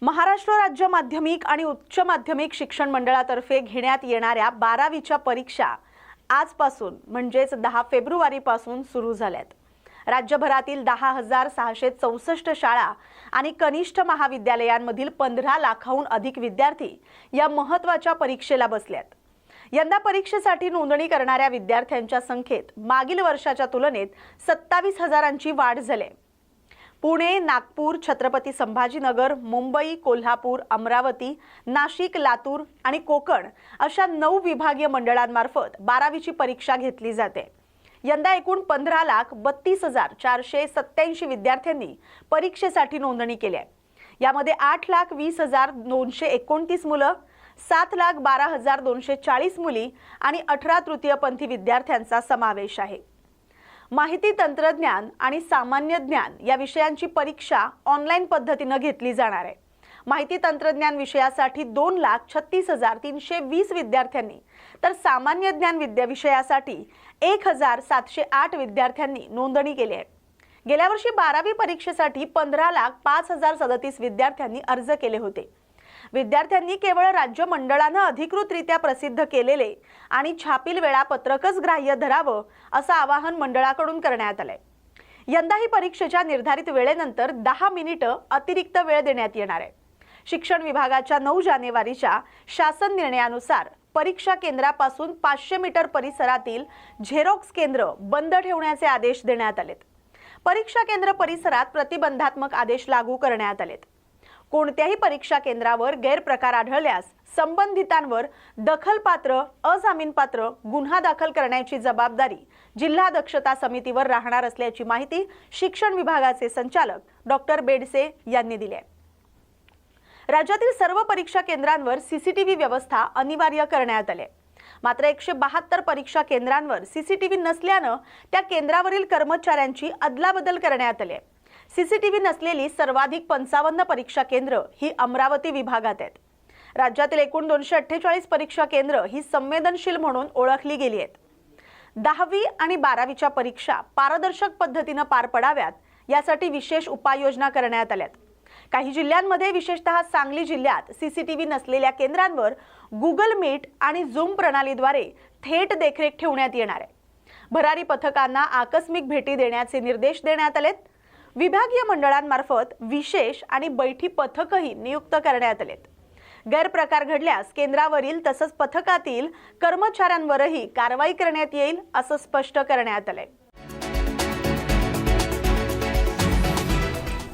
महाराष्ट्र राज्य माध्यमिक आणि उच्च माध्यमिक शिक्षण मंडळातर्फे घेण्यात येणाऱ्या 12वीच्या परीक्षा आजपासून म्हणजेच 10 फेब्रुवारीपासून सुरू झाल्यात। राज्यभरातील 10,664 शाळा आणि कनिष्ठ महाविद्यालयांमधील 15 लाखाहून अधिक विद्यार्थी या महत्त्वाच्या परीक्षेला बसल्यात। यंदा परीक्षेसाठी नोंदणी करणाऱ्या विद्यार्थ्यांच्या संख्येत मागील वर्षाच्या तुलनेत 27,000ची वाढ झाली आहे। पुणे, नागपूर, छत्रपती संभाजीनगर, मुंबई, कोल्हापूर, अमरावती, नाशिक, लातूर आणि कोकण अशा 9 विभागीय मंडळांमार्फत 12वीची परीक्षा घेतली जाते। यंदा एकूण 15,32,487 विद्यार्थ्यांनी परीक्षेसाठी नोंदणी केली आहे। यामध्ये 8,20,229 मुलं, 7,12,240 मुली आणि 18 तृतीयपंथी विद्यार्थ्यांचा समावेश आहे। माहिती तंत्रज्ञान आणि सामान्य ज्ञान या विषयांची परीक्षा ऑनलाईन पद्धतीने घेतली जाणार आहे। माहिती तंत्रज्ञान विषयासाठी 2,36,320 विद्यार्थ्यांनी तर सामान्य ज्ञान विषयासाठी 1,708 विद्यार्थ्यांनी नोंदणी केली आहे। गेल्या वर्षी 12वी परीक्षेसाठी 15,05,037 विद्यार्थ्यांनी अर्ज केले होते। विद्यार्थ्यांनी केवळ राज्य मंडळाने अधिकृतरित्या प्रसिद्ध केलेले आणि छापील वेळापत्रकच ग्राह्य धरावं असं आवाहन मंडळाकडून करण्यात आलंय। यंदा ही परीक्षेच्या निर्धारित वेळेनंतर 10 मिनिटं अतिरिक्त वेळ देण्यात येणार आहे। शिक्षण विभागाच्या 9 जानेवारीच्या शासन निर्णयानुसार परीक्षा केंद्रापासून 500 मीटर परिसरातील झेरॉक्स केंद्र बंद ठेवण्याचे आदेश देण्यात आलेत। परीक्षा केंद्र परिसरात प्रतिबंधात्मक आदेश लागू करण्यात आलेत। कोणत्याही परीक्षा केंद्रावर गैरप्रकार आढळल्यास संबंधितांवर दखलपात्र अजामीनपात्र गुन्हा दाखल करण्याची जबाबदारी जिल्हा दक्षता समितीवर राहणार असल्याची माहिती शिक्षण विभागाचे संचालक डॉक्टर बेडसे यांनी दिली आहे। राज्यातील सर्व परीक्षा केंद्रांवर सीसीटीव्ही व्यवस्था अनिवार्य करण्यात आली आहे। मात्र 172 परीक्षा केंद्रांवर सीसीटीव्ही नसल्याने त्या केंद्रावरील कर्मचाऱ्यांची अदलाबदल करण्यात आली आहे। सीसीटीव्ही नसलेली सर्वाधिक 55 परीक्षा केंद्र ही अमरावती विभागात आहेत। राज्यातील एकूण 248 परीक्षा केंद्र ही संवेदनशील म्हणून ओळखली गेली आहेत। 10वी आणि 12वीच्या परीक्षा पारदर्शक पद्धतीने पार पडाव्यात यासाठी विशेष उपाययोजना करण्यात आल्यात। काही जिल्ह्यांमध्ये विशेषतः सांगली जिल्ह्यात सीसीटीव्ही नसलेल्या केंद्रांवर गुगल मीट आणि झूम प्रणालीद्वारे थेट देखरेख ठेवण्यात येणार आहे। भरारी पथकांना आकस्मिक भेटी देण्याचे निर्देश देण्यात आलेत। विभागीय मंडळांमार्फत विशेष आणि बैठी पथकही नियुक्त करण्यात आलेत। गैरप्रकार घडल्यास केंद्रावरील तसंच पथकातील कर्मचाऱ्यांवरही कारवाई करण्यात येईल असं स्पष्ट करण्यात आलंय।